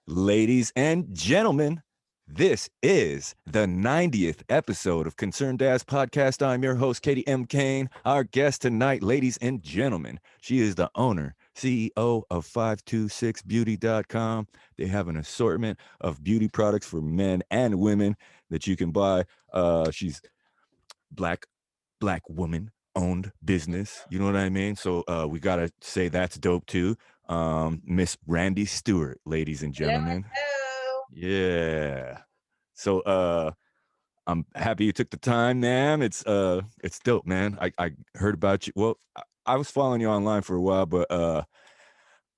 Ladies and gentlemen, this is the 90th episode of Concerned Dads Podcast. I'm your host, Katie M. Kane. Our guest tonight, ladies and gentlemen, she is the owner, CEO of 526beauty.com. They have an assortment of beauty products for men and women that you can buy. She's black woman owned business. You know what I mean? So we gotta say that's dope too. Miss Randi Stewart, ladies and Hello, gentlemen. hello. Yeah. So I'm happy you took the time, man. It's dope, man. I heard about you. Well, I was following you online for a while, but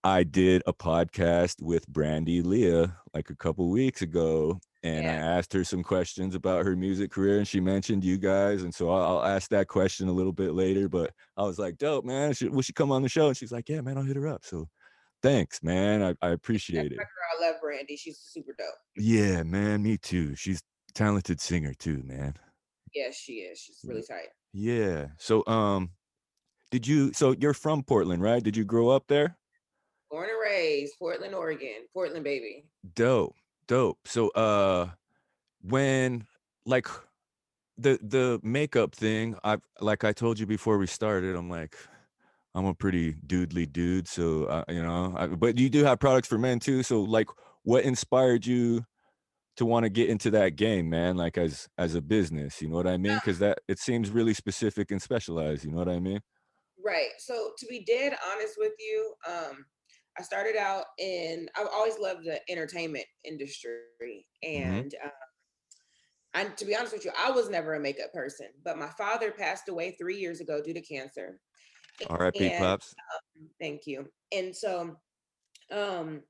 I did a podcast with Brandy Leah like a couple weeks ago, and I Yeah, asked her some questions about her music career, and she mentioned you guys, and so I'll ask that question a little bit later. But I was like, "Dope, man! Will she come on the show?" And she's like, "Yeah, man, I'll hit her up." So thanks, man. I that's appreciate my it. girl. I love Brandy. She's super dope. Yeah, man, me too. She's a talented singer too, man. Yes, she is. She's really tight. Yeah. So so you're from Portland, right? Did you grow up there? Born and raised, Portland, Oregon. Portland, baby. Dope, dope. So when like the makeup thing, I told you before we started, I'm a pretty dudely dude, so but you do have products for men too. So like what inspired you to want to get into that game, man, like as a business, you know what I mean? Because that it seems really specific and specialized, you know what I mean? Right. So to be dead honest with you, I started out I've always loved the entertainment industry. Mm-hmm. And to be honest with you, I was never a makeup person, but my father passed away 3 years ago due to cancer. R.I.P. And Pops. thank you. And so, um,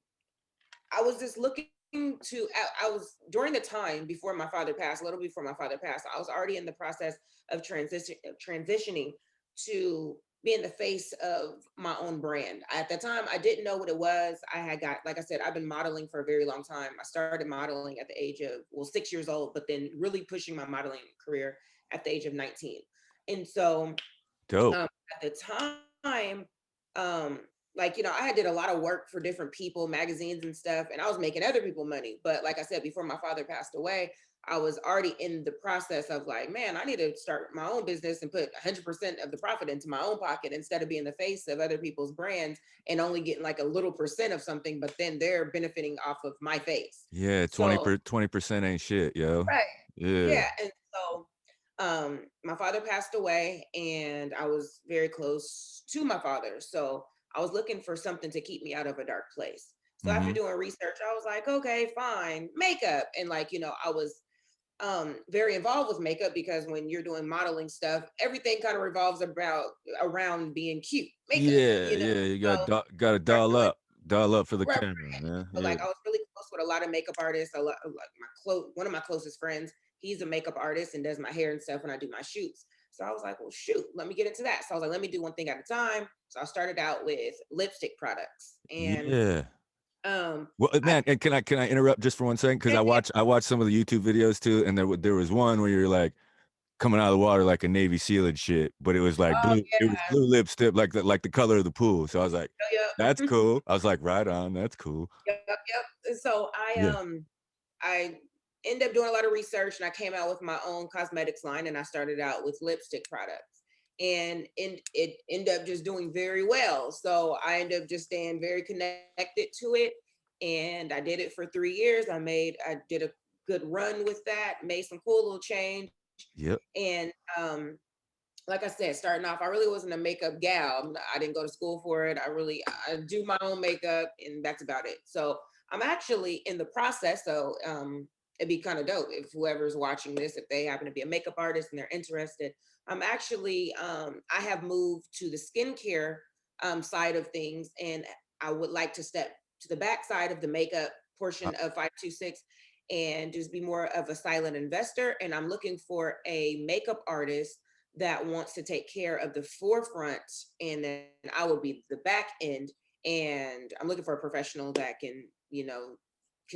I was just looking I was during the time before my father passed, a little before my father passed, I was already in the process of transitioning to being the face of my own brand. At the time, I didn't know what it was. Like I said, I've been modeling for a very long time. I started modeling at the age of, well, 6 years old, but then really pushing my modeling career at the age of 19. And so Dope. at the time, um, I did a lot of work for different people, magazines and stuff, and I was making other people money. But like I said, before my father passed away, I was already in the process of like, man, I need to start my own business and put 100% of the profit into my own pocket instead of being the face of other people's brands and only getting like a little percent of something, but then they're benefiting off of my face. Yeah, So 20% ain't shit, yo. right. Yeah. Yeah. And so my father passed away and I was very close to my father. So I was looking for something to keep me out of a dark place. So after Mm-hmm. doing research, I was like, okay, fine, makeup. And I was very involved with makeup because when you're doing modeling stuff, everything kind of revolves around being cute, makeup, Yeah, you know. yeah, you So gotta I started dial up for the right. camera, man. So Yeah. like I was really close with a lot of makeup artists. A lot like one of my closest friends, he's a makeup artist and does my hair and stuff when I do my shoots. So I was like, well, shoot, let me get into that. So I was like, let me do one thing at a time. So I started out with lipstick products, and Yeah. um, Well, I man, and can I interrupt just for 1 second? Because I watched some of the YouTube videos too, and there was one where you're like coming out of the water like a Navy SEAL and shit, but it was like oh blue. It was yeah, blue lipstick, like the color of the pool. So I was like, that's yep, cool. I was like, right on, that's cool. yep. And so Yeah. I ended up doing a lot of research and I came out with my own cosmetics line and I started out with lipstick products. And it ended up just doing very well. So I ended up just staying very connected to it. And I did it for 3 years. I did a good run with that, made some cool little change. Yep. And like I said, starting off, I really wasn't a makeup gal. I didn't go to school for it. I do my own makeup, and that's about it. So I'm actually in the process. So it'd be kind of dope if whoever's watching this, if they happen to be a makeup artist and they're interested. I have moved to the skincare side of things, and I would like to step to the back side of the makeup Uh, portion of 526 and just be more of a silent investor. And I'm looking for a makeup artist that wants to take care of the forefront, and then I will be the back end. And I'm looking for a professional that can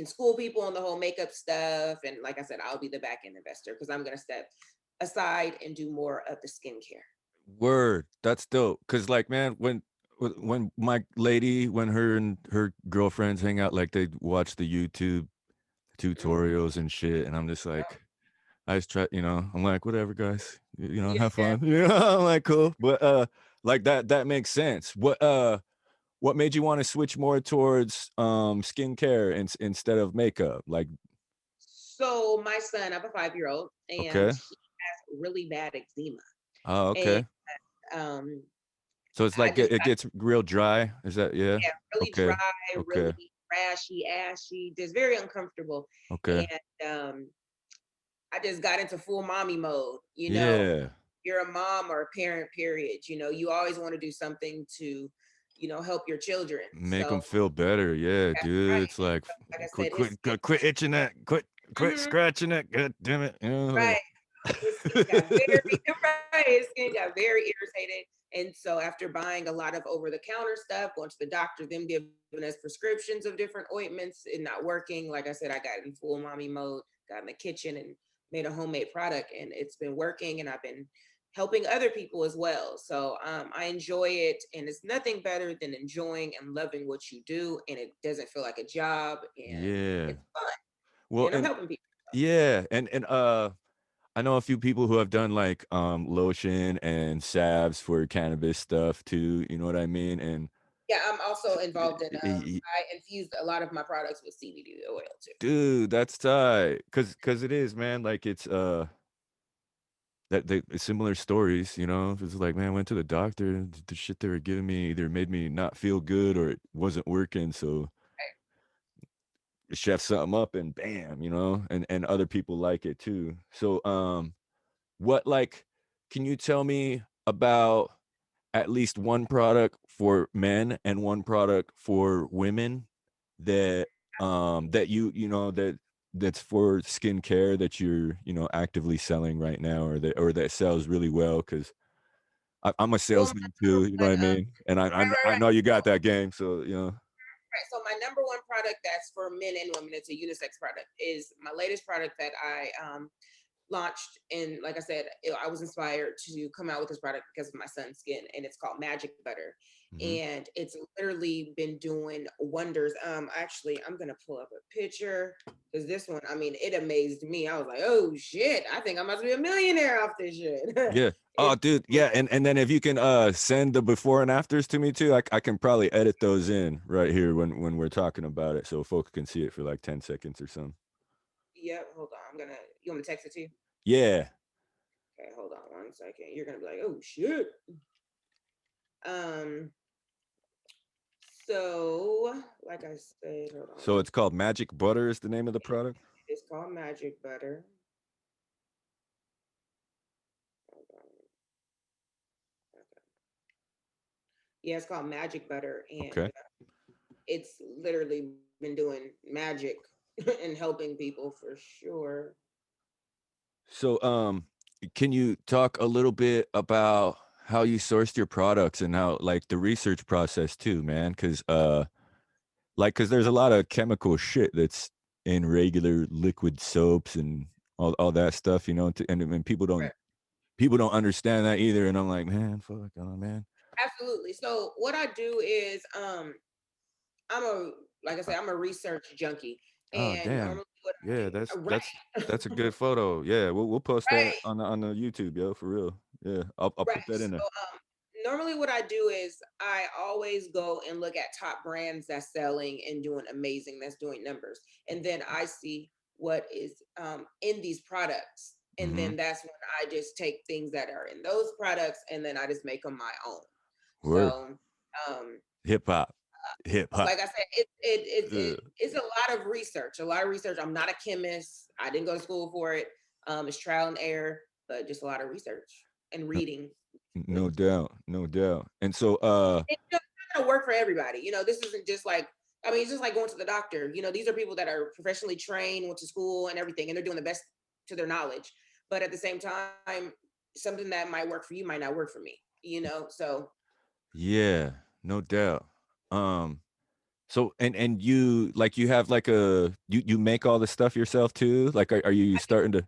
school people on the whole makeup stuff. And like I said, I'll be the back end investor because I'm going to step aside and do more of the skincare. Word. That's dope. Cause like, man, when my lady, when her and her girlfriends hang out, like they watch the YouTube Mhm. tutorials and shit, and I'm just Yep. like, I just try, I'm like, whatever, guys, have Yeah. fun, I'm like, cool, but like that makes sense. What made you want to switch more towards skincare instead of makeup? Like, So my son, I have a 5-year-old, and okay, he has really bad eczema. oh, And okay, um, so it's I like just it got, gets real dry. Is that yeah? yeah, really Okay, dry, really okay, rashy, ashy, just very uncomfortable. okay, And I just got into full mommy mode. yeah. You're a mom or a parent, period. You always want to do something to, help your children. Make So them feel better, yeah, that's dude. right. It's like, Like I quit said, his quit skin, quit itching that, quit mhm, scratching that, god damn it, right. His skin got very right. His skin got very irritated. And so after buying a lot of over-the-counter stuff, going to the doctor, them giving us prescriptions of different ointments and not working, like I said, I got in full mommy mode, got in the kitchen and made a homemade product, and it's been working, and I've been helping other people as well. So I enjoy it, and it's nothing better than enjoying and loving what you do, and it doesn't feel like a job, and Yeah. it's fun, Well, and I'm and helping people. yeah, and I know a few people who have done like lotion and salves for cannabis stuff too, you know what I mean? And Yeah, I'm also involved in, y- y- I infused a lot of my products with CBD oil too. dude, that's tight. Cause it is, man. Like it's that they similar stories, It's like, man, I went to the doctor and the shit they were giving me either made me not feel good or it wasn't working. So Right. chef something up and bam, and other people like it too. So what like can you tell me about at least one product for men and one product for women that that that's for skincare that you're actively selling right now or that sells really well because I'm a Well, my salesman number too, you know what I one, mean, and right, right, I right. know you So, got that game, so right. So my number one product that's for men and women, it's a unisex product, is my latest product that I launched. And like I said, I was inspired to come out with this product because of my son's skin, and it's called Magic Butter. Mhm. And it's literally been doing wonders. Actually, I'm gonna pull up a picture because this one, I mean, it amazed me. I was like, oh shit, I think I must be a millionaire off this shit. Yeah. Oh, It's dude. Yeah. And then if you can send the before and afters to me too, I can probably edit those in right here when we're talking about it, so folks can see it for like 10 seconds or something. Yep, hold on. You want me to text it to you? Yeah. Okay, hold on 1 second. You're gonna be like, oh shit. Um, so like I said, hold on So one. it's called Magic Butter is the name of the product. It's called Magic Butter. Hold on. Okay. Yeah, it's called Magic Butter, and Okay. it's literally been doing magic and helping people for sure. So can you talk a little bit about how you sourced your products and how like the research process too, man? Cause there's a lot of chemical shit that's in regular liquid soaps and all that stuff, and Right. people don't understand that either. And I'm like, man, fuck, oh, man. Absolutely. So what I do is, I'm a like I said, I'm a research junkie, Oh, and damn. normally what Yeah, I do, that's a right, good photo. Yeah, we'll post that right. on the YouTube, yo, for real. Yeah, I'll Right. put that in So there. normally what I do is I always go and look at top brands that's selling and doing amazing, that's doing numbers. And then I see what is in these products. And Mm-hmm. then that's when I just take things that are in those products and then I just make them my own. Word. So um Hip hop. Hip hop. like I said, it's a lot of research, a lot of research. I'm not a chemist. I didn't go to school for it. It's trial and error, but just a lot of research and No, reading no doubt. No doubt. And so it's not gonna work for everybody. This isn't just like, I mean, it's just like going to the doctor. These are people that are professionally trained, went to school and everything, and they're doing the best to their knowledge. But at the same time, something that might work for you might not work for me. So yeah, no doubt. Um so and you like you have like you make all the stuff yourself too? Like are you starting to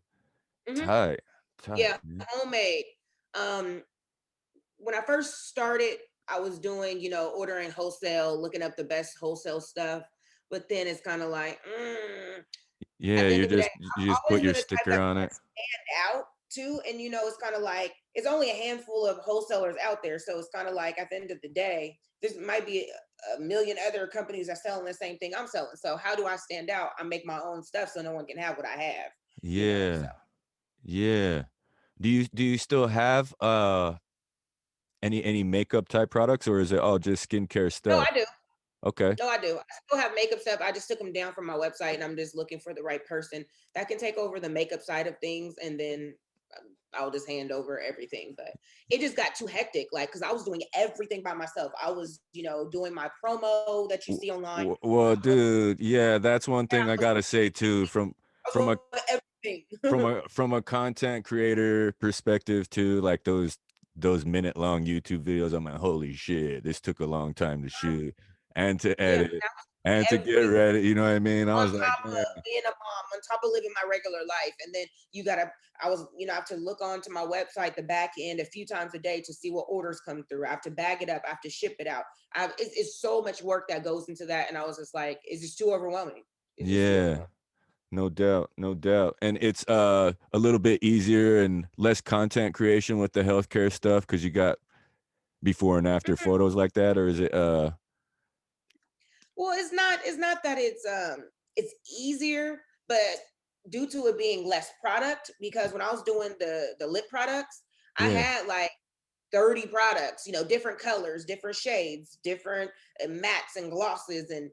mhm, tight, tight, yeah, man. homemade. Um, when I first started, I was doing, ordering wholesale, looking up the best wholesale stuff. But then it's kind of like, at Yeah, the end of the day, you I'm just put always your been the type sticker that on want it. to stand out too. And it's kind of like it's only a handful of wholesalers out there. So it's kind of like at the end of the day, there might be a million other companies that selling the same thing I'm selling. So how do I stand out? I make my own stuff so no one can have what I have. So Yeah. Yeah. Do you still have any makeup type products, or is it all just skincare no, stuff? I do. Okay. No, I do. I still have makeup stuff. I just took them down from my website and I'm just looking for the right person that can take over the makeup side of things. And then I'll just hand over everything. But it just got too hectic, like, because I was doing everything by myself. I was, doing my promo that you see online. Well, dude, yeah, that's one thing I I gotta say too. was From a doing everything. from a content creator perspective too, like those minute long YouTube videos, I'm like, holy shit, this took a long time to shoot and to Yeah, edit and to get everything. ready. You know what I mean? I On was like, top man, of being a mom, on top of living my regular life. And then I have to look onto my website, the back end, a few times a day to see what orders come through. I have to bag it up, I have to ship it out. It's so much work that goes into that. And I was just like, it's just too overwhelming. It's just too yeah, overwhelming. no doubt, no doubt. And it's a little bit easier and less content creation with the healthcare stuff because you got before and after Mhm. photos like that, or is it Well, it's not that it's easier, but due to it being less product, because when I was doing the lip products, I yeah. had like 30 products, different colors, different shades, different mattes and glosses. And,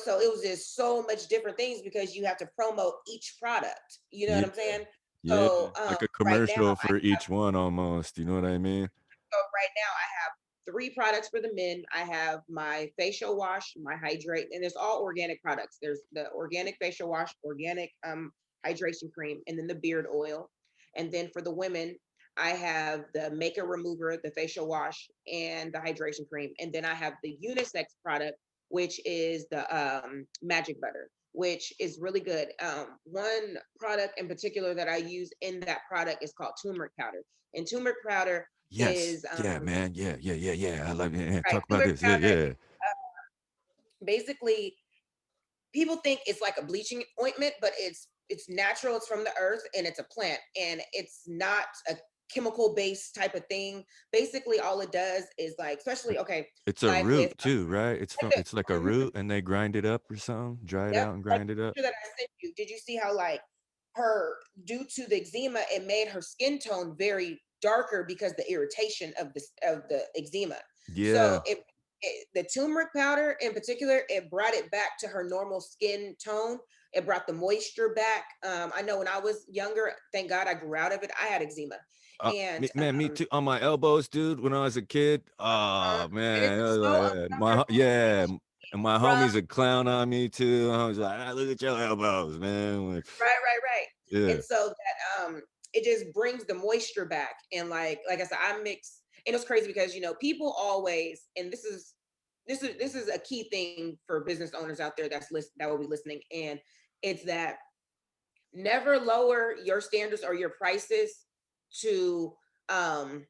so it was just so much different things because you have to promote each product. You know what Yeah. I'm saying? Yeah, So like a right now, commercial for each one almost, you know what I mean? I have three products for the men. I have my facial wash, my hydrate, and it's all organic products. There's the organic facial wash, organic hydration cream, and then the beard oil. And then for the women, I have the makeup remover, the facial wash, and the hydration cream. And then I have the unisex product, which is the magic butter, which is really good. One product in particular that I use in that product is called turmeric powder. And turmeric powder Yes. is Yeah, man. Yeah, yeah, yeah, yeah. I love it. Yeah, right. talk about Turmeric this. Yeah, powder yeah. basically people think it's like a bleaching ointment, but it's natural. It's from the earth and it's a plant, and it's not a chemical based type of thing. Basically, all it does is like, especially okay, It's a like with root too, right? It's like a mhm, root and they grind it up or something, dry it yep, out and like grind it the up. picture that I sent you. Did you see how like her due to the eczema, it made her skin tone very darker because the irritation of the eczema. So Yeah. the turmeric powder in particular, it brought it back to her normal skin tone. It brought the moisture back. I know when I was younger, thank God I grew out of it. I had eczema, and Me too. On my elbows, dude. When I was a kid, uh, oh and it's man, just so uncomfortable yeah, because and my rub homie's a clown on me too. I was like, look at your elbows, man. Like, right. yeah, And so that it just brings the moisture back. And like I said, I mix, and it's crazy because people always, and this is a key thing for business owners out there that will be listening, and it's that never lower your standards or your prices to um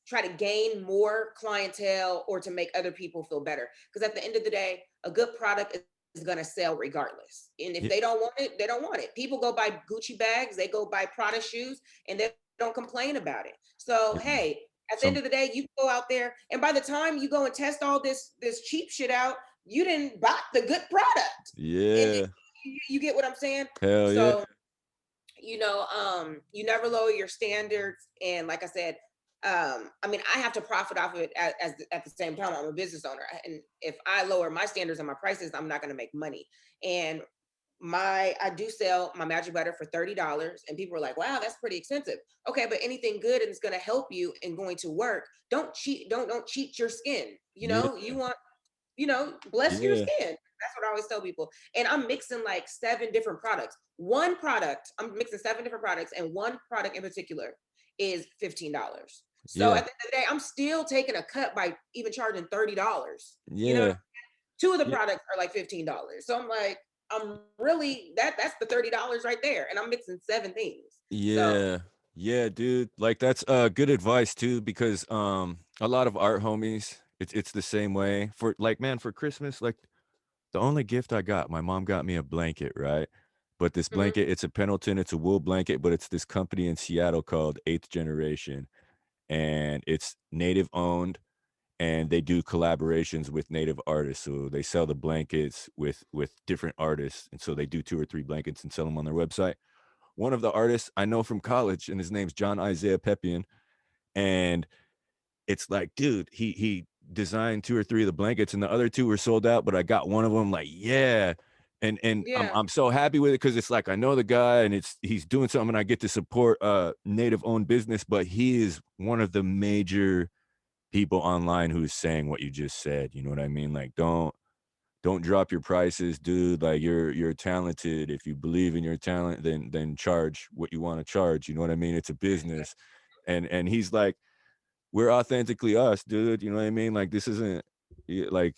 try to gain more clientele or to make other people feel better. Because at the end of the day, a good product is going to sell regardless. And if yeah. they don't want it, they don't want it. People go buy Gucci bags, they go buy Prada shoes, and they don't complain about it. So, yeah. hey, at the end Some, of the day, you go out there, and by the time you go and test all this cheap shit out, you didn't buy the good product. And yeah, you get what I'm saying? hell yeah, So you never lower your standards. And like I said, I mean, I have to profit off of it at the same time. I'm a business owner. And if I lower my standards and my prices, I'm not going to make money. And I do sell my magic butter for $30, and people are like, wow, that's pretty expensive. Okay, but anything good and it's going to help you and going to work, don't cheat. Don't cheat your skin. yeah, You want, bless your yeah, skin. That's what I always tell people. And I'm mixing like seven different products. One product, I'm mixing seven different products, and one product in particular is $15. So yeah, at the end of the day, I'm still taking a cut by even charging $30. yeah, Two of the yeah, products are like $15. So I'm like, I'm really that's the $30 right there. And I'm mixing seven things. So yeah, yeah, dude. Like that's good advice too, because a lot of art homies. It's the same way for like, man, for Christmas, like the only gift I got, my mom got me a blanket, right? But this Hmm. blanket, it's a Pendleton, it's a wool blanket, but it's this company in Seattle called Eighth Generation, and it's native owned, and they do collaborations with native artists. So they sell the blankets with different artists, and so they do 2 or 3 blankets and sell them on their website. One of the artists I know from college, and his name's John Isaiah Peppian, and it's like, dude, he designed 2 or 3 of the blankets, and the other 2 were sold out, but I got one of them. Like, yeah, and I'm Yeah, I'm so happy with it because it's like I know the guy, and he's doing something, and I get to support native owned business, but he is one of the major people online who's saying what you just said. You know what I mean? Like, don't drop your prices, dude. Like you're talented. If you believe in your talent, then charge what you want to charge. You know what I mean? It's a business. And he's like, we're authentically us, dude. You know what I mean? Like this isn't like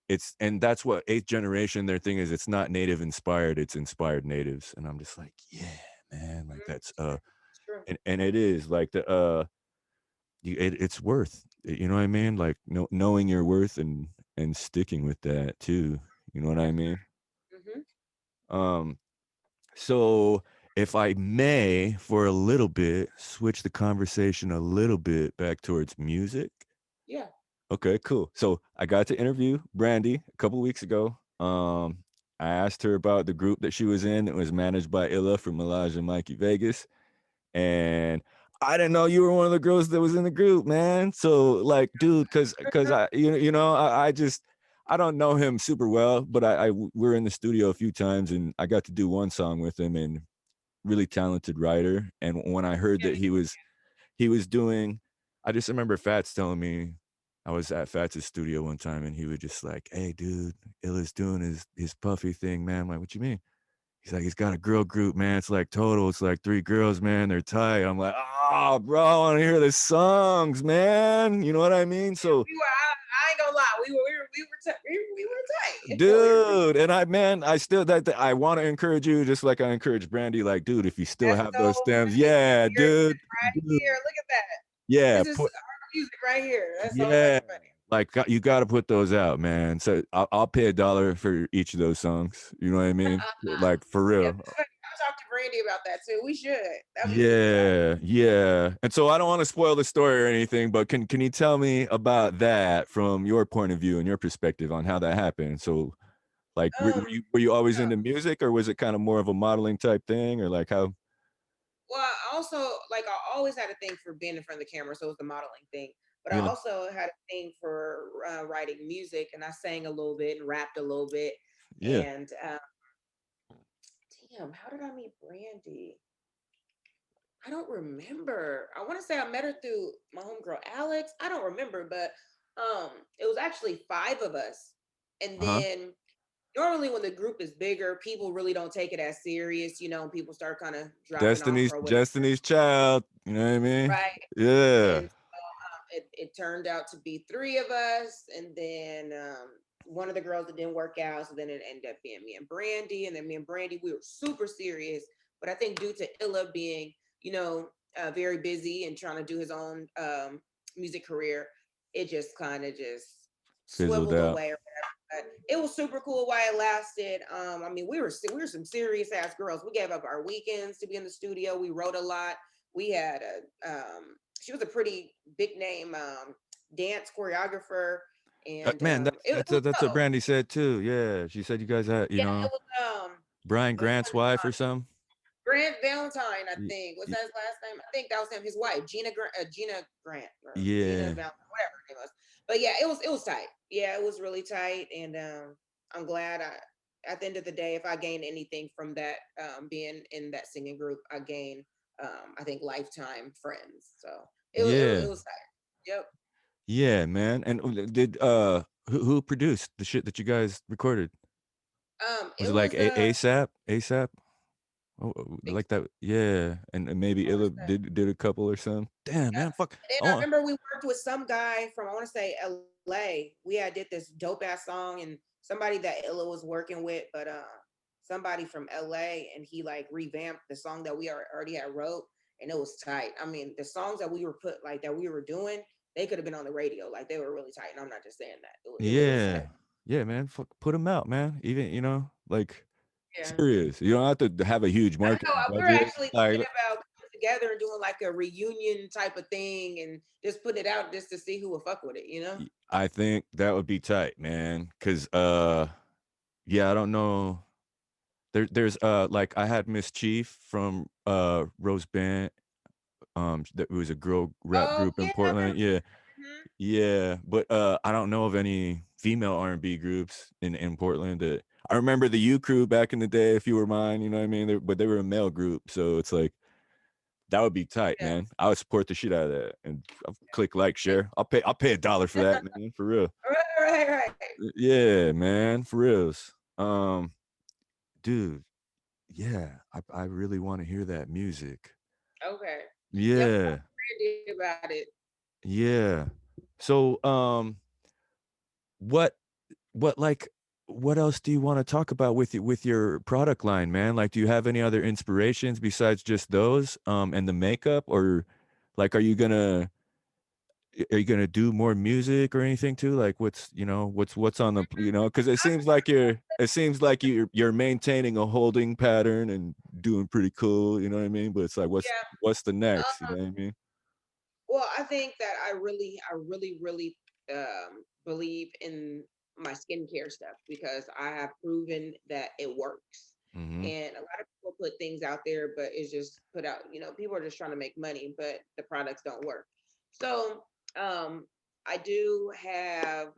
it's and that's what eighth generation, their thing is it's not native inspired, it's inspired natives. And I'm just like, yeah, man, like mhm, that's it's true. and it is like the it's worth it, you know what I mean? Like knowing your worth and sticking with that too. You know what I mean? Hmm. Um so if I may, for a little bit, switch the conversation a little bit back towards music. Yeah. Okay, cool. So I got to interview Brandy a couple weeks ago. I asked her about the group that she was in that was managed by Illa from Elijah and Mikey Vegas. And I didn't know you were one of the girls that was in the group, man. So like, dude, cause I I just I don't know him super well, but we're in the studio a few times and I got to do one song with him, and really talented writer. And when I heard Yeah. that he was doing, I just remember Fats telling me, I was at Fats' studio one time and he was just like, "Hey dude, Illa's doing his puffy thing, man." I'm like, "What you mean?" He's like, "He's got a girl group, man. It's like total. It's like 3 girls, man. They're tight." I'm like, "Oh, bro, I want to hear the songs, man." You know what I mean? So, We were. I ain't gonna lie. We were tight. We were pretty. dude, and I still that I want to encourage you, just like I encourage Brandy. Like, dude, if you still That's have so those stems, right. yeah, Here it dude, is right dude, here. Look at that. yeah, This is put our music right here. That's so yeah. fucking funny. Like you got to put those out, man. So I'll pay $1 for each of those songs. You know what I mean? Like for Yeah, real. that's funny. I'll talk to Brandy about that too. We should. That'd be super tight. Yeah, yeah. And so I don't want to spoil the story or anything, but can you tell me about that from your point of view and your perspective on how that happened? So like were you always Yeah. into music, or was it kind of more of a modeling type thing, or like how? Well, I also like I always had a thing for being in front of the camera, so it was the modeling thing. But I Yeah. also had a thing for writing music, and I sang a little bit and rapped a little bit. Yeah. And damn, how did I meet Brandy? I don't remember. I want to say I met her through my homegirl Alex. I don't remember, but it was actually 5 of us. And Uh-huh. then normally when the group is bigger, people really don't take it as serious, people start kind of dropping off Destiny's or whatever. Destiny's Child, you know what I mean? Right. Yeah. And it turned out to be 3 of us, and then one of the girls that didn't work out, so then it ended up being me and Brandy, and then me and Brandy we were super serious, but I think due to Illa being very busy and trying to do his own music career, it just kind of just Fizzled swiveled out. away or whatever. But it was super cool while it lasted. I mean, we were some serious ass girls. We gave up our weekends to be in the studio. We wrote a lot. We had a she was a pretty big name dance choreographer, and Man, that's it that's was that's what dope. Brandy said too. Yeah, she said you guys had, Yeah, it was Brian what's Grant's my wife or something. Grant Valentine, I Y- think. What's y- that his last name? I think that was him. His wife, Gina Grant, or Gina Yeah. Valentine, whatever her name was. But yeah, it was tight. Yeah, it was really tight, and I'm glad. At the end of the day, if I gained anything from that, being in that singing group, I gained, I think, lifetime friends. So it Yeah. was tight. Yep. Yeah, man. And did who produced the shit that you guys recorded? Was it It like was ASAP? ASAP? think Like that? Yeah. And maybe I want to Illa say. did a couple or something. Damn, Yep. man. Fuck. And then I I want. remember we worked with some guy from, I want to say, LA. We had did this dope ass song, and somebody that Illa was working with, but somebody from LA, and he like revamped the song that we already had wrote, and it was tight. I mean, the songs that we were doing, they could have been on the radio. Like they were really tight. And I'm not just saying that. It was Yeah. Yeah, man. Fuck, put them out, man. Even, like yeah. serious. You don't have to have a huge I don't know. marketing We were budget. actually Like thinking about coming together and doing like a reunion type of thing and just putting it out just to see who would fuck with it, you know? I think that would be tight, man. Cause yeah, I don't know. There's like I had Miss Chief from Rose Band. That was a girl rap Oh group in yeah, I Portland. remember. Yeah. Mhm. Yeah, but I don't know of any female R&B groups in Portland. That I remember the U Crew back in the day. If you were mine, you know what I mean. But they were a male group, so it's like that would be tight, Yeah. man. I would support the shit out of that and I'll click like share. I'll pay $1 for that, man, for real. Right. Yeah, man, for reals. Dude, yeah, I really want to hear that music. Okay. Yep. Yeah, Randy about it. yeah. So, what what like what else do you want to talk about with your product line, man? Like, do you have any other inspirations besides just those and the makeup, or like are you gonna do more music or anything too? Like, what's on the, because it seems like you're maintaining a holding pattern and doing pretty cool, you know what I mean? But it's like, Yeah. what's the next, you Um, know what I mean? well, I think that I really believe in my skincare stuff because I have proven that it works. Mm-hmm. And a lot of people put things out there, but it's just put out, people are just trying to make money, but the products don't work. So um I do have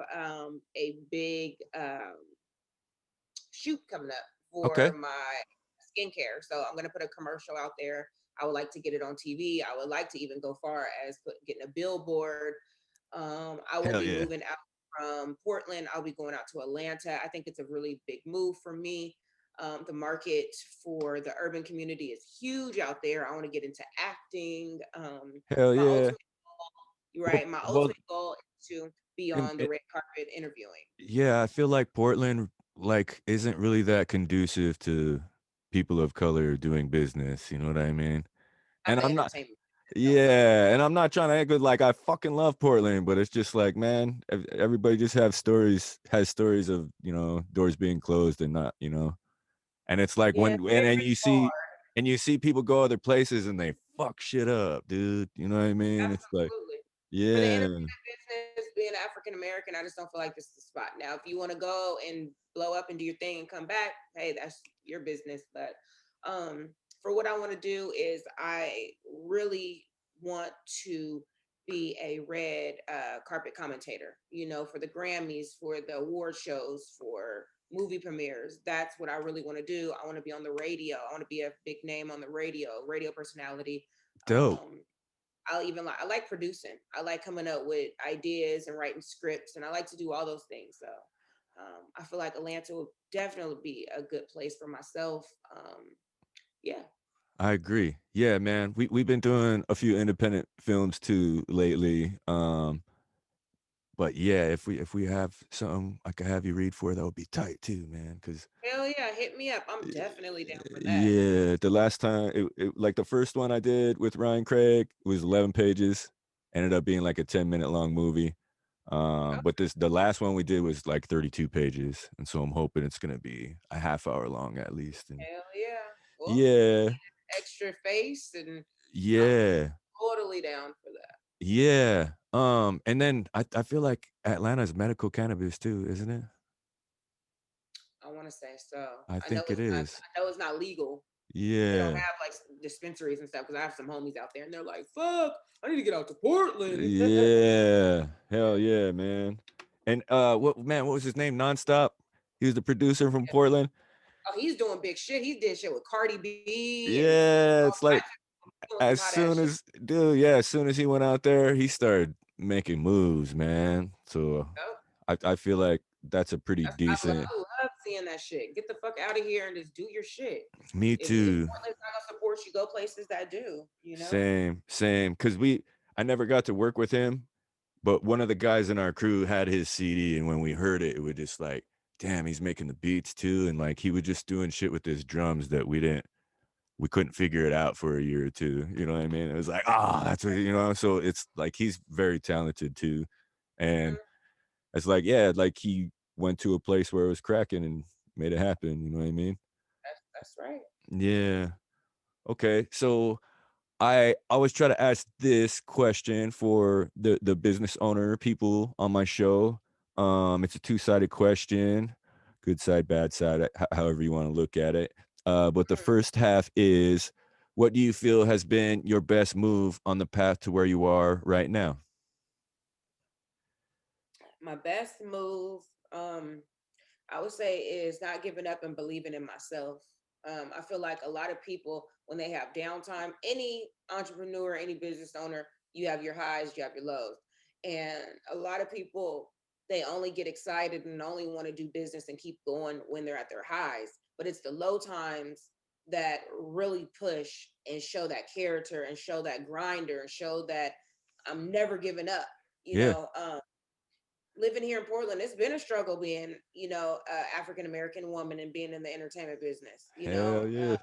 a big shoot coming up Okay. for my skincare. So I'm gonna put a commercial out there. I would like to get it on TV. I would like to even go far as getting a billboard. I will Hell be yeah. moving out from Portland. I'll be going out to Atlanta. I think it's a really big move for me. The market for the urban community is huge out there. I want to get into acting. Hell My yeah. ultimate goal, you're Well, right. My well, ultimate goal is to be im- on the red carpet interviewing. yeah, I feel like Portland like isn't really that conducive to people of color doing business, you know what I mean? Not And the I'm not entertainment. No. Yeah, and I'm not trying to act good like I fucking love Portland, but it's just like, man, everybody just has stories of, doors being closed and not, and it's like Yeah, and very hard. you see people go other places and they fuck shit up, dude. You know what I mean? It's like, Absolutely. For the yeah, entertainment business, being African American, I just don't feel like this is the spot. Now, if you want to go and blow up and do your thing and come back, hey, that's your business. But um, for what I want to do is I really want to be a red carpet commentator, for the Grammys, for the award shows, for movie premieres. That's what I really want to do. I want to be on the radio. I want to be a big name on the radio personality. dope. Um, I like producing. I like coming up with ideas and writing scripts, and I like to do all those things. So I feel like Atlanta would definitely be a good place for myself. Yeah. I agree. Yeah, man. We've been doing a few independent films too lately. But yeah, if we have something I could have you read for, that would be tight too, man. Because Hell yeah, hit me up. I'm definitely down for that. yeah, the last time like the first one I did with Ryan Craig was 11 pages, ended up being like a 10-minute long movie. Oh, But the last one we did was like 32 pages, and so I'm hoping it's gonna be a half hour long at least. And hell yeah. Well, yeah, extra face, and I'm yeah, totally down for that. yeah. And then I feel like Atlanta's medical cannabis too, isn't it? I want to say so. I I know think it it's not. is. I know it's not legal. They don't Yeah. have like dispensaries and stuff because I have some homies out there and they're like, "Fuck, I need to get out to Portland." Yeah. Hell yeah, man. And what was his name? Nonstop. He was the producer from Portland. Oh, he's doing big shit. He did shit with Cardi B and Yeah, it's like doing some as hot ass soon shit. as dude, yeah, as soon as he went out there, he started making moves, man. So Yup. I feel like that's a pretty That's decent. I love seeing that shit. Get the fuck out of here and just do your shit. Me If too. Portland's not gonna support you, go places that do. Same. Cause I never got to work with him, but one of the guys in our crew had his CD, and when we heard it, it was just like, damn, he's making the beats too, and like he was just doing shit with his drums that we didn't. we couldn't figure it out for a year or two. You know what I mean? It was like, that's what, so it's like he's very talented too. And Mhm. it's like, yeah, like he went to a place where it was cracking and made it happen. You know what I mean? That's right. Yeah. Okay. So I always try to ask this question for the business owner people on my show. It's a two-sided question, good side, bad side, however you want to look at it. But the Mhm. first half is, what do you feel has been your best move on the path to where you are right now? My best move, um, I would say, is not giving up and believing in myself. I feel like a lot of people, when they have downtime, any entrepreneur, any business owner, you have your highs, you have your lows. And a lot of people, they only get excited and only want to do business and keep going when they're at their highs. But it's the low times that really push and show that character and show that grinder and show that I'm never giving up. You Yeah. know, living here in Portland, it's been a struggle being, a African American woman and being in the entertainment business, Hell yeah.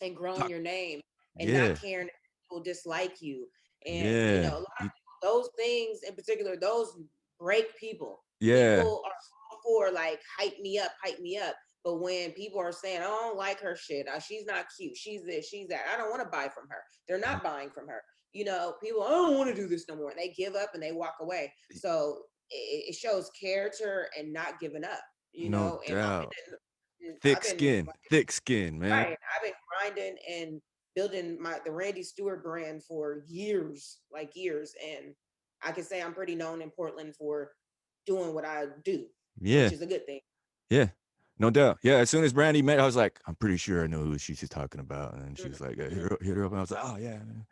and growing Talk. your name and not Yeah. caring if people dislike you. And, Yeah. a lot of people, those things in particular, those break people. Yeah. People are all for like, hype me up, hype me up. But when people are saying, I don't like her shit, she's not cute, she's this, she's that, I don't want to buy from her. They're not buying from her. People, I don't want to do this no more. And they give up and they walk away. So it shows character and not giving up, No and doubt. I've been Thick skin, man. right. I've been grinding and building the Randi Stewart brand for years, like years. And I can say I'm pretty known in Portland for doing what I do, which Yeah. is a good thing. Yeah, no doubt. Yeah, as soon as Brandy met, I was like, I'm pretty sure I know who she's talking about. And she was like, Mhm. hit her up. And I was like, oh, yeah, man.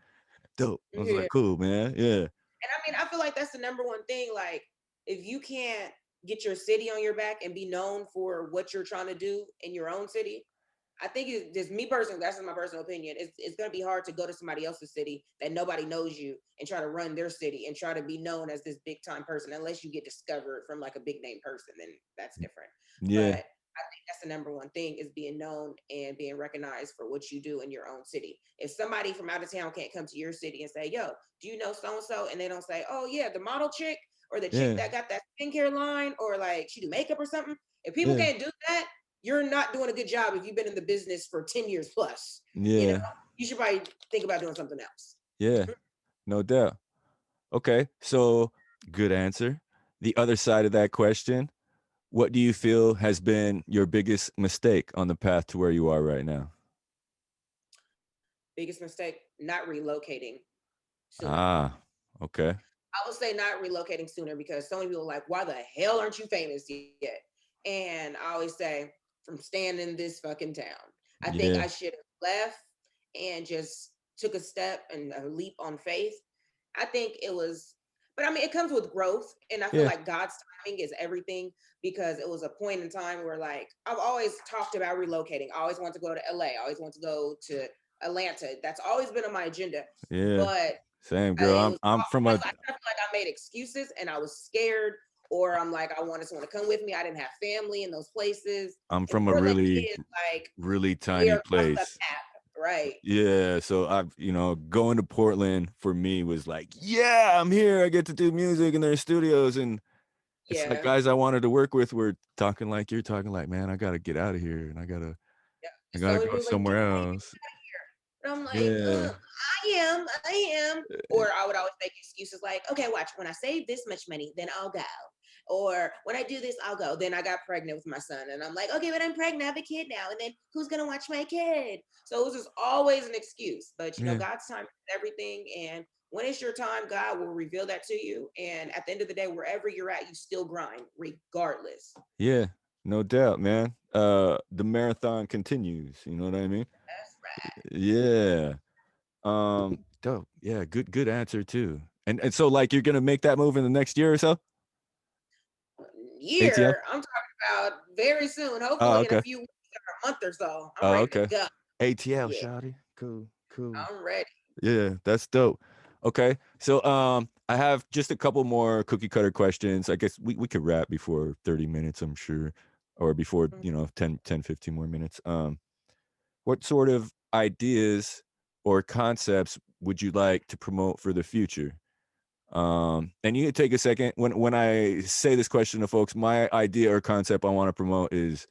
Dope. I was Yeah. like, cool, man. Yeah. And I mean, I feel like that's the number one thing. Like, if you can't get your city on your back and be known for what you're trying to do in your own city, I think it's just me personally. That's just my personal opinion. It's going to be hard to go to somebody else's city that nobody knows you and try to run their city and try to be known as this big time person, unless you get discovered from like a big name person. Then that's different. Yeah. But I think that's the number one thing, is being known and being recognized for what you do in your own city. If somebody from out of town can't come to your city and say, "Yo, do you know so and so?" and they don't say, "Oh yeah, the model chick," or the chick Yeah. that got that skincare line, or like she do makeup or something. If people Yeah. can't do that, you're not doing a good job. If you've been in the business for 10 years plus, you know, Yeah. you should probably think about doing something else. Yeah. No doubt. Okay. So, good answer. The other side of that question, what do you feel has been your biggest mistake on the path to where you are right now? Biggest mistake, not relocating sooner. Ah, okay. I would say not relocating sooner, because so many people are like, why the hell aren't you famous yet? And I always say, from staying in this fucking town. I think Yeah. I should have left and just took a step and a leap on faith. I think it was, but I mean, it comes with growth. And I feel Yeah. like God's timing is everything, because it was a point in time where, like, I've always talked about relocating. I always want to go to LA. I always want to go to Atlanta. That's always been on my agenda. Yeah. But Same, girl. it was I'm from a I feel like I made excuses and I was scared, or I'm like, I wanted someone to come with me. I didn't have family in those places. I'm And from a Portland really is like, really we tiny are across the place. map, right? Yeah, so I've, going to Portland for me was like, yeah, I'm here. I get to do music in their studios. And it's like Yeah. guys I wanted to work with were talking like you're talking, like, man, I gotta get out of here and Yeah. I So gotta many go people like, somewhere why are you else. here? And I'm like, Yeah. I am. Or I would always make excuses like, okay, watch, when I save this much money, then I'll go. Or when I do this, I'll go. Then I got pregnant with my son. And I'm like, okay, but I'm pregnant, I have a kid now. And then who's gonna watch my kid? So it was just always an excuse. But Yeah. God's time is everything. And when it's your time, God will reveal that to you. And at the end of the day, wherever you're at, you still grind regardless. Yeah. No doubt, man. The marathon continues, you know what I mean? That's right. Yeah. Dope. Yeah, good answer too. And so like you're gonna make that move in the next year or so? ATL? Year, I'm talking about very soon, Oh, hopefully in a okay. few weeks or a month or so. I'm Oh, ready to okay. go. ATL, Yeah, shawty. Cool, cool. I'm ready. Yeah, that's dope. Okay. So I have just a couple more cookie cutter questions. I guess we could wrap before 30 minutes, I'm sure. Or before, Mm. 10, 10, 15 more minutes. what sort of ideas or concepts would you like to promote for the future? And you can take a second. When I say this question to folks, my idea or concept I want to promote is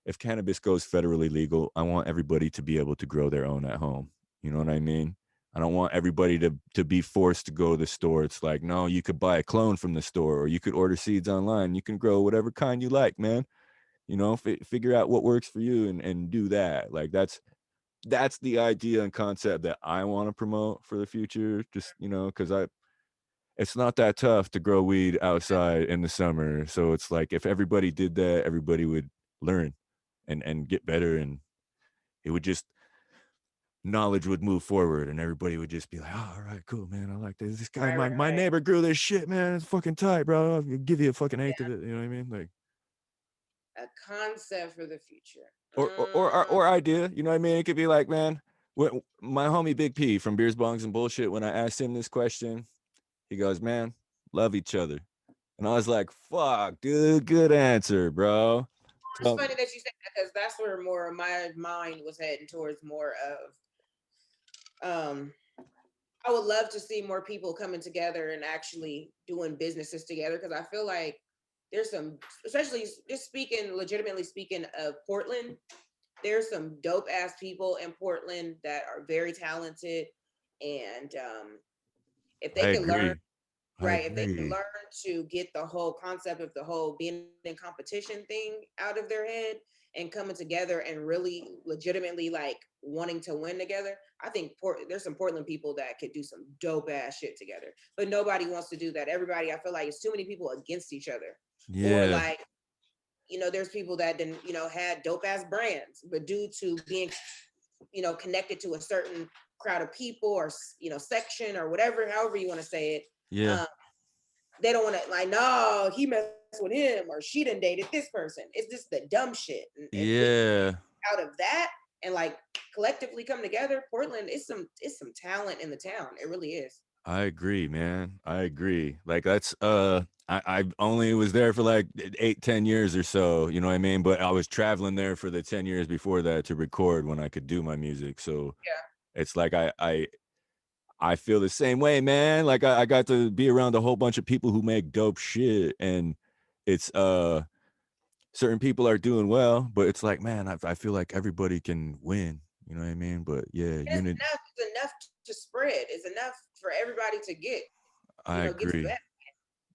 if cannabis goes federally legal, I want everybody to be able to grow their own at home. You know what I mean? I don't want everybody to be forced to go to the store. It's like, no, you could buy a clone from the store, or you could order seeds online. You can grow whatever kind you like, man. You know, figure out what works for you and do that. Like that's the idea and concept that I want to promote for the future. Just, you know, because I it's not that tough to grow weed outside in the summer. So it's like if everybody did that, everybody would learn and get better, and it would just knowledge would move forward, and everybody would just be like, oh, all right, cool, man. I like this. This guy, Right, my right. neighbor grew this shit, man. It's fucking tight, bro. I'll give you a fucking eighth Yeah, of it. You know what I mean? Like, a concept for the future. or idea. You know what I mean? It could be like, man, my homie Big P from Beers, Bongs, and Bullshit. When I asked him this question, he goes, man, love each other. And I was like, fuck, dude, good answer, bro. It's Tell me. funny that you said that because that's where more of my mind was heading towards more of I would love to see more people coming together and actually doing businesses together because I feel like there's some, especially just speaking, legitimately speaking of Portland, there's some dope ass people in Portland that are very talented. And if they I could learn, agree. I right, if they could agree. learn to get the whole concept of the whole being in competition thing out of their head and coming together and really legitimately like wanting to win together, I think there's some Portland people that could do some dope ass shit together. But nobody wants to do that. Everybody, I feel like it's too many people against each other. Or Yeah. like, there's people that didn't, had dope ass brands, but due to being, connected to a certain crowd of people or section or whatever, however you want to say it, Yeah. um, they don't want to like, no, he messed with him or she done dated this person. It's just the dumb shit. And if we can Yeah. get out of that and like collectively come together, Portland is some talent in the town. It really is. I agree, man. I agree. Like that's I only was there for like 8, 10 years or so, you know what I mean? But I was traveling there for the 10 years before that to record when I could do my music. So Yeah. it's like I feel the same way, man. Like I got to be around a whole bunch of people who make dope shit, and it's certain people are doing well, but it's like, man, I feel like everybody can win. You know what I mean? But yeah, And unit. it's enough to spread. It's enough for everybody to get, I get to agree. that.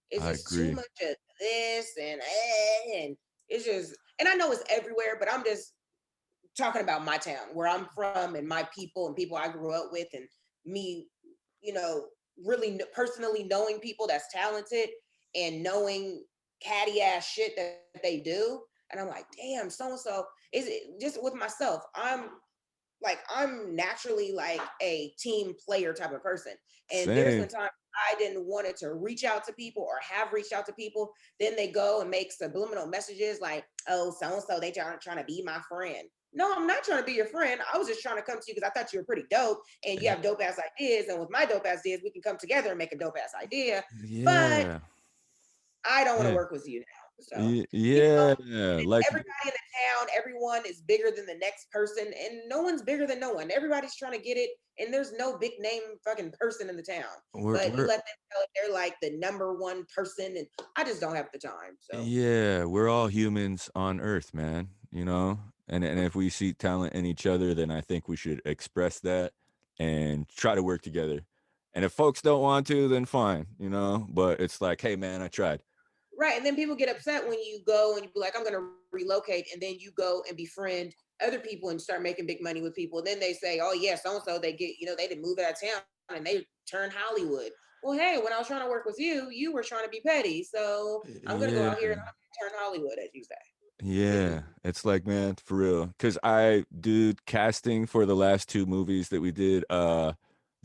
It's I just too agree. much of this and it's just, and I know it's everywhere, but I'm just talking about my town where I'm from and my people and people I grew up with and me, you know, really personally knowing people that's talented and knowing catty ass shit that they do. And I'm like, damn, so and so is it just with myself. I'm naturally like a team player type of person. And there's been Same. times I didn't wanted to reach out to people or have reached out to people. Then they go and make subliminal messages like, oh, so and so, they trying to be my friend. No, I'm not trying to be your friend. I was just trying to come to you because I thought you were pretty dope and you have dope ass ideas. And with my dope ass ideas, we can come together and make a dope ass idea. But Yeah. I don't want to Yeah. work with you now. So, you Yeah. know, Like, everybody in the town, everyone is bigger than the next person, and no one's bigger than no one. Everybody's trying to get it, and there's no big name fucking person in the town. But you we're let them tell it they're like the number one person, and I just don't have the time. So yeah, we're all humans on Earth, man. You know, and if we see talent in each other, then I think we should express that and try to work together. And if folks don't want to, then fine, you know. But it's like, hey, man, I tried. right, and then people get upset when you go and you be like, I'm gonna relocate, and then you go and befriend other people and start making big money with people. And then they say, oh yeah, so and so they get, they didn't move out of town and they turn Hollywood. Well, hey, when I was trying to work with you, you were trying to be petty. So I'm gonna go Yeah. out here and I'm gonna turn Hollywood, as you say. Yeah, it's like, man, for real. Cause I did casting for the last two movies that we did. The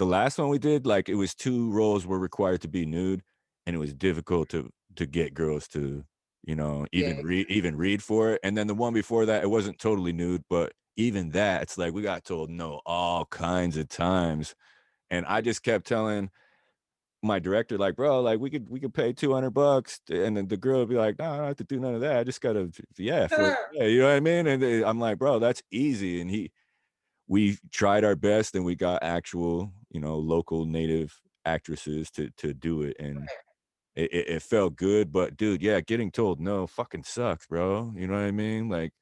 last one we did, like it was two roles were required to be nude, and it was difficult to get girls to, Yeah. even read for it. And then the one before that, it wasn't totally nude, but even that, it's like we got told no all kinds of times. And I just kept telling my director, like, bro, like we could pay $200, and then the girl would be like, no, I don't have to do none of that. I just gotta, yeah, for yeah, you know what I mean? And I'm like, bro, that's easy. And we tried our best and we got actual, local native actresses to do it, and it felt good. But dude, yeah, getting told no fucking sucks, bro. You know what I mean? Like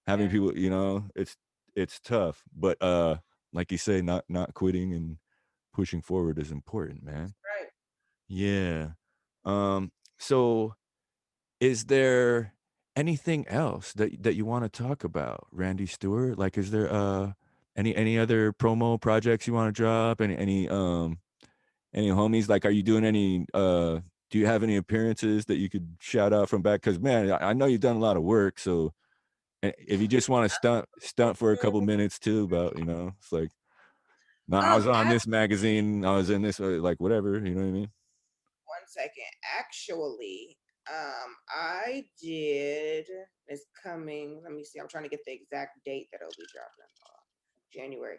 having Yeah, people, it's tough. But like you say, not quitting and pushing forward is important, man. right. Yeah. So is there anything else that you wanna talk about, Randy Stewart? Like, is there, any other promo projects you wanna drop? Any homies? Like, are you doing any, do you have any appearances that you could shout out from back? Because man, I know you've done a lot of work, so if you just wanna stunt for a couple minutes too about, it's like, "No, I was on this magazine, I was in this," like, whatever, you know what I mean? 1 second. Actually, I did. It's coming. Let me see. I'm trying to get the exact date that it'll be dropping. January.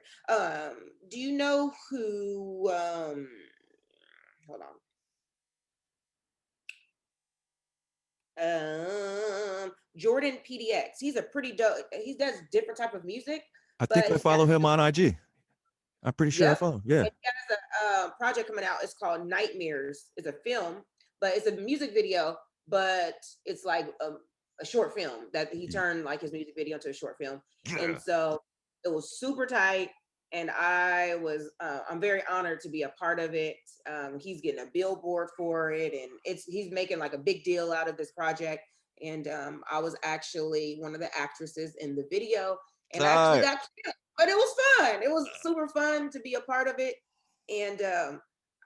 Do you know who? Hold on. Jordan PDX. He's a pretty dope. He does different type of music, I think but I he got follow him on IG. I'm pretty sure I yep. follow yeah. And he has a project coming out. It's called Nightmares. It's a film, but it's a music video. But it's like a short film that he turned like his music video into a short film, and Yeah. so it was super tight. And I'm very honored to be a part of it. He's getting a billboard for it, and he's making like a big deal out of this project. And I was actually one of the actresses in the video, and I actually Tight. got killed, but it was fun. It was super fun to be a part of it. And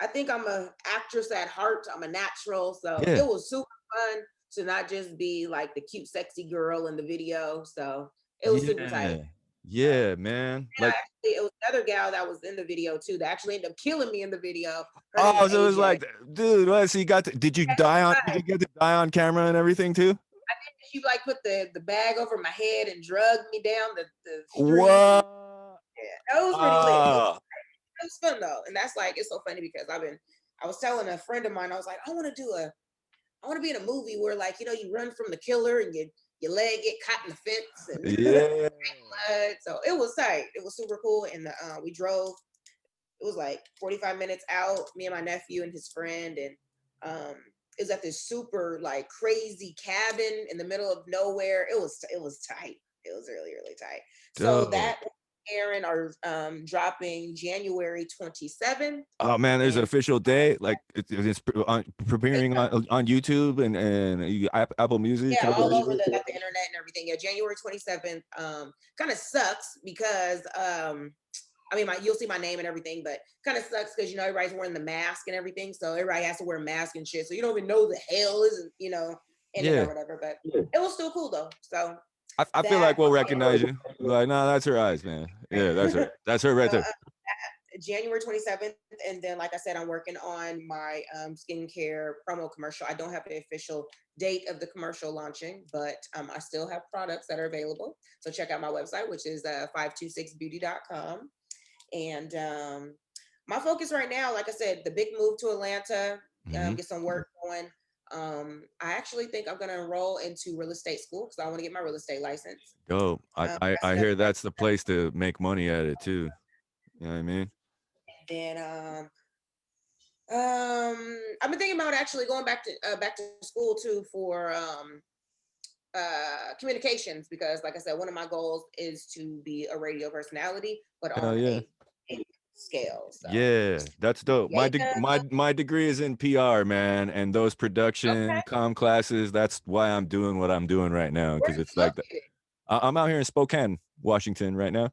I think I'm a actress at heart. I'm a natural, so it Yeah. was super fun to not just be like the cute, sexy girl in the video. So it was super tight. Yeah. Yeah, man. And Like, it was another gal that was in the video too that actually ended up killing me in the video. Her name's oh, so it was AJ. like, dude, what, so did you did you get to die on camera and everything too? She like put the bag over my head and drugged me down the street. And What? yeah, that was pretty lit. Ah, It was fun though. And that's like it's so funny because I was telling a friend of mine, I was like, I want to be in a movie where like, you run from the killer and your leg get caught in the fence and yeah. blood. So it was tight. It was super cool. And we drove. It was like 45 minutes out. Me and my nephew and his friend, and it was at this super like crazy cabin in the middle of nowhere. It was tight. It was really really tight. So Dope. that Aaron are dropping January 27th, Oh man, there's an and official day. Like it's premiering on YouTube and Apple Music yeah, and all over everything. the internet and everything. Yeah, January 27th. Kind of sucks because I mean, you'll see my name and everything, but kind of sucks because everybody's wearing the mask and everything, so everybody has to wear a mask and shit. So you don't even know the hell is in it or Yeah. whatever. But it was still cool though. So I feel that like we'll recognize you. Like, no, that's her eyes, man. Yeah, that's her. That's her right so, there. January 27th, and then like I said, I'm working on my skincare promo commercial. I don't have the official date of the commercial launching, but I still have products that are available. So check out my website, which is 526beauty.com. And my focus right now, like I said, the big move to Atlanta, Mhm. get some work going. I actually think I'm going to enroll into real estate school because I want to get my real estate license. Dope. That's I another hear thing. that's the place to make money at it too. You know what I mean? Then I've been thinking about actually going back to school too for communications because, like I said, one of my goals is to be a radio personality, but Hell on yeah. a scale. So Yeah, that's dope. yeah, My degree is in PR, man, and those production okay. comm classes. That's why I'm doing what I'm doing right now Where because are it's you like that. located? I'm out here in Spokane, Washington, right now. Okay,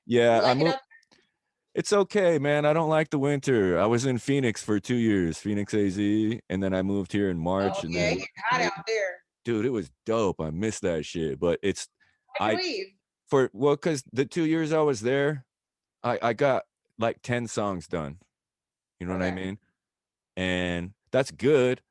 Yeah, you like it up? it's okay, man. I don't like the winter. I was in Phoenix for 2 years, Phoenix AZ, and then I moved here in Oh March, and yeah, it then, get hot out there. dude, it was dope. I miss that shit, but Why'd you I leave? because the 2 years I was there, I got like 10 songs done. You know what I Okay, mean? And that's good.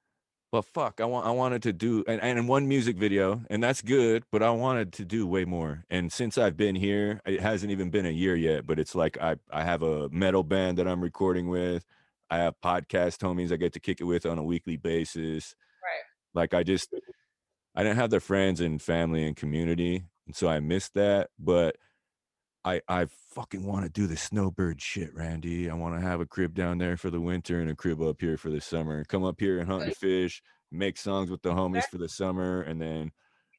But fuck, I wanted to do and one music video, and that's good, but I wanted to do way more. And since I've been here, it hasn't even been a year yet, but it's like I have a metal band that I'm recording with. I have podcast homies I get to kick it with on a weekly basis. right. Like I didn't have the friends and family and community, and so I missed that. But I fucking want to do the snowbird shit, Randy. I want to have a crib down there for the winter and a crib up here for the summer. Come up here and hunt and fish, make songs with the homies for the summer, and then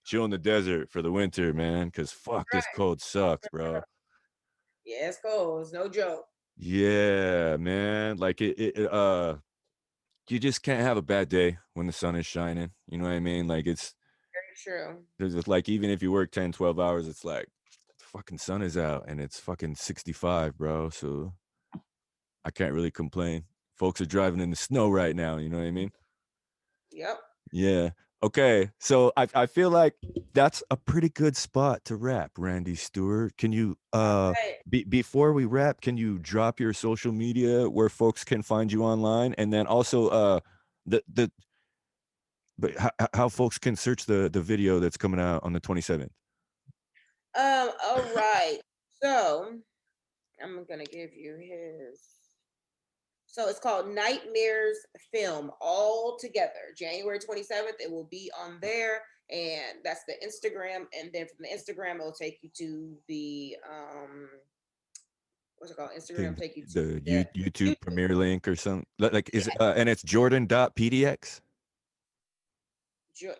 chill in the desert for the winter, man. Cause fuck, this Right. cold sucks, bro. Yeah, it's cold. It's no joke. Yeah, man. Like you just can't have a bad day when the sun is shining. You know what I mean? Like Very true. there's just like even if you work 10, 12 hours, it's like the fucking sun is out and it's fucking 65, bro. So I can't really complain. Folks are driving in the snow right now, you know what I mean? Yep. Yeah. Okay. So I feel like that's a pretty good spot to wrap, Randy Stewart. Can you All right. before we wrap, can you drop your social media where folks can find you online? And then also the but how folks can search the video that's coming out on the 27th. All right. So I'm gonna give you his. So it's called Nightmares Film all together. January 27th. It will be on there. And that's the Instagram. And then from the Instagram, it will take you to the what's it called? Instagram The take you to the the YouTube YouTube. Premiere link or something. Like is Yeah. and it's Jordan.pdx.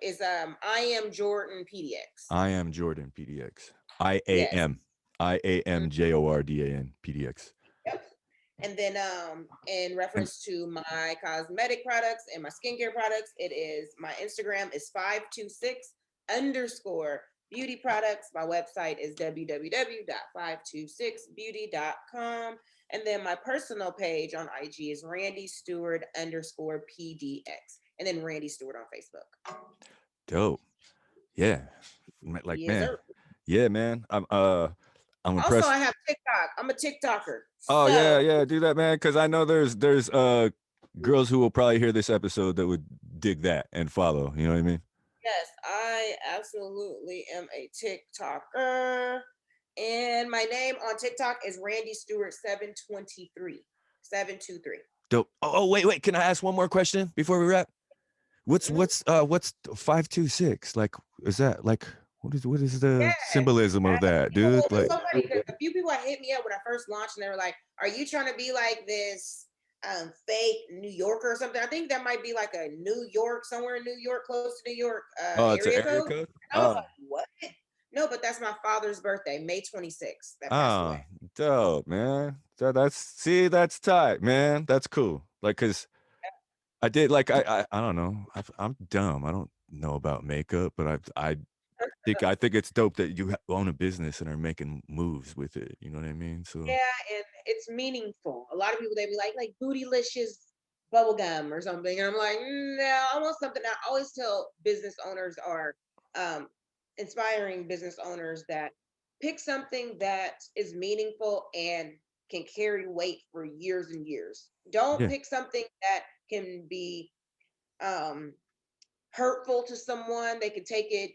Is I am Jordan PDX. I am Jordan PDX. I A Yes. M I A Mhm. M JORDAN PDX. Yep. And then in And reference to my cosmetic products and my skincare products, it is my Instagram is 526 underscore beauty products. My website is www.526beauty.com. And then my personal page on IG is Randi Stewart underscore PDX. And then Randi Stewart on Facebook. dope. Yeah. Like Yes, man. sir. Yeah, man. I'm Also, impressed. I have TikTok. I'm a TikToker. Oh yeah, So yeah, do that, man. Cause I know there's girls who will probably hear this episode that would dig that and follow. You know what I mean? yes, I absolutely am a TikToker. And my name on TikTok is Randi Stewart 723. 723. Dope. Wait. Can I ask one more question before we wrap? Mhm. What's 526? Like, is that like what is the Yes. symbolism of that, dude? It's Like, so funny because a few people had hit me up when I first launched and they were like, are you trying to be like this fake New Yorker or something? I think that might be like a New York, somewhere in New York, close to New York oh, it's an area area code. code? And I was Oh, like, what? No, but that's my father's birthday, May 26th, that passed away. oh, dope, man. So that's tight, man. That's cool. Like, cause I did like I don't know. I'm dumb. I don't know about makeup, but I think it's dope that you own a business and are making moves with it. You know what I mean? So Yeah, and it's meaningful. A lot of people they be like bootylicious bubblegum or something. And I'm like, no, I want something. I always tell business owners or um, inspiring business owners that pick something that is meaningful and can carry weight for years and years. Don't yeah, pick something that can be um, hurtful to someone. They can take it,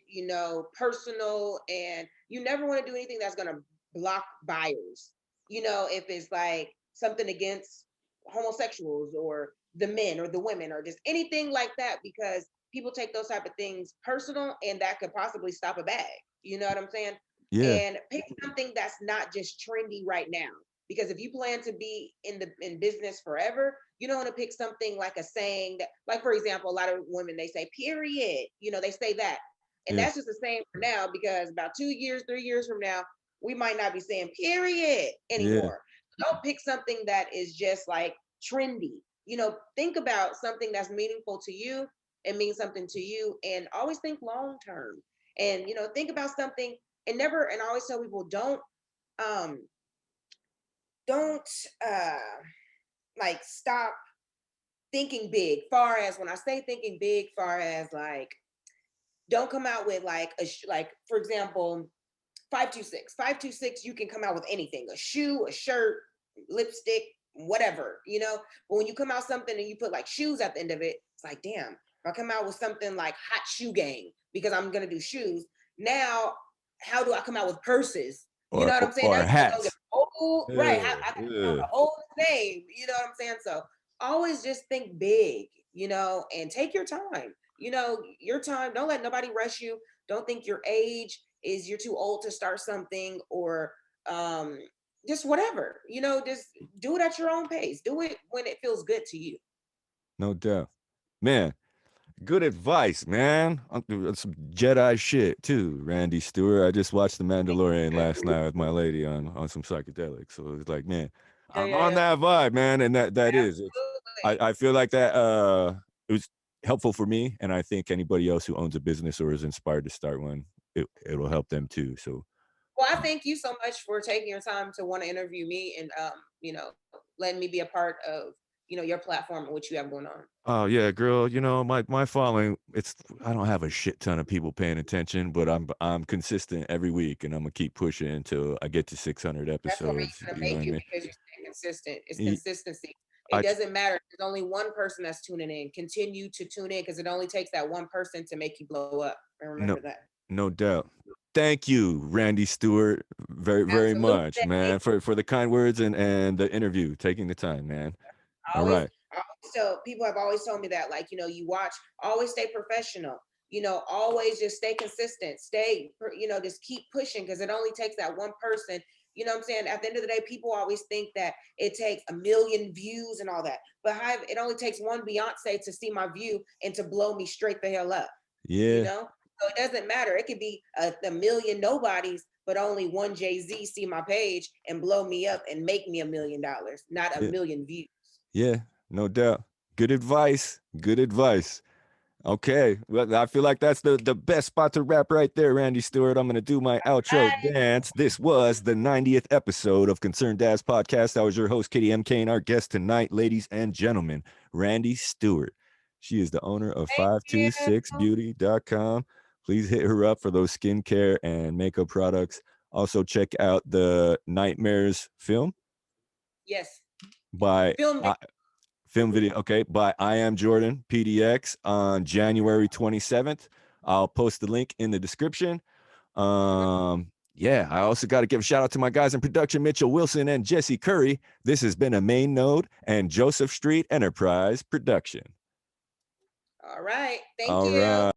personal, and you never want to do anything that's going to block buyers. If it's like something against homosexuals or the men or the women or just anything like that, because people take those type of things personal and that could possibly stop a bag. You know what I'm saying? yeah, And pick something that's not just trendy right now. Because if you plan to be in business forever, you don't want to pick something like a saying that, like for example, a lot of women they say period, they say that, and yeah, that's just the same for now because about 2 years, 3 years from now, we might not be saying period yeah, anymore. Don't pick something that is just like trendy. Think about something that's meaningful to you and means something to you, and always think long term. And think about something and never. And I always tell people um don't like stop thinking big. Far as when I say thinking big, far as like don't come out with like like for example 526 you can come out with anything, a shoe, a shirt, lipstick, whatever. But when you come out something and you put like shoes at the end of it, it's like damn, if I come out with something like hot shoe gang because I'm gonna do shoes now, how do I come out with purses? You know what I'm saying? Now or you're just gonna get hats. old, right? I got to come out Yeah, with a whole name. You know what I'm saying? So always just think big, and take your time. Your time. Don't let nobody rush you. Don't think your age is you're too old to start something, or just whatever, just do it at your own pace. Do it when it feels good to you. No doubt. Man, good advice, man. Some Jedi shit too, Randy Stewart. I just watched The Mandalorian last night with my lady on some psychedelics. So it's like, man, Yeah, I'm yeah, on yeah. that vibe, man. And that is it's Absolutely. I feel like that it was helpful for me. And I think anybody else who owns a business or is inspired to start one, it'll help them too. So Well, I um, thank you so much for taking your time to want to interview me and letting me be a part of, your platform and what you have going on. oh yeah, girl. My following. I don't have a shit ton of people paying attention, but I'm consistent every week, and I'm gonna keep pushing until I get to 600 That's the episodes. reason to You know what make I it mean? because you stay consistent. It's E- consistency. It I doesn't matter. There's only one person that's tuning in. Continue to tune in because it only takes that one person to make you blow up. And no remember that. no doubt. Thank you, Randy Stewart, very very Absolutely. much, man, for the kind words and the interview, taking the time, man. I All always, right. I always tell people have always told me that, like, you watch, always stay professional, always just stay consistent, just keep pushing because it only takes that one person. You know what I'm saying? At the end of the day, people always think that it takes a million views and all that, but it only takes one Beyonce to see my view and to blow me straight the hell up, you Yeah. know? So it doesn't matter. It could be a million nobodies, but only one Jay-Z see my page and blow me up and make me $1 million, not a Yeah. million views. Yeah. No doubt. Good advice. Good advice. Okay, well, I feel like that's the best spot to wrap right there, Randy Stewart. I'm going to do my outro Right. dance. This was the 90th episode of Concerned Dads Podcast. I was your host, Katie M. Kane. Our guest tonight, ladies and gentlemen, Randy Stewart. She is the owner of Thank you. 526beauty.com. Please hit her up for those skincare and makeup products. Also, check out the Nightmares film Yes. by Film film video, okay, by I Am Jordan PDX on January 27th. I'll post the link in the description. Yeah, I also got to give a shout out to my guys in production, Mitchell Wilson and Jesse Curry. This has been a Main Node and Joseph Street Enterprise production. All right. Thank All right. you.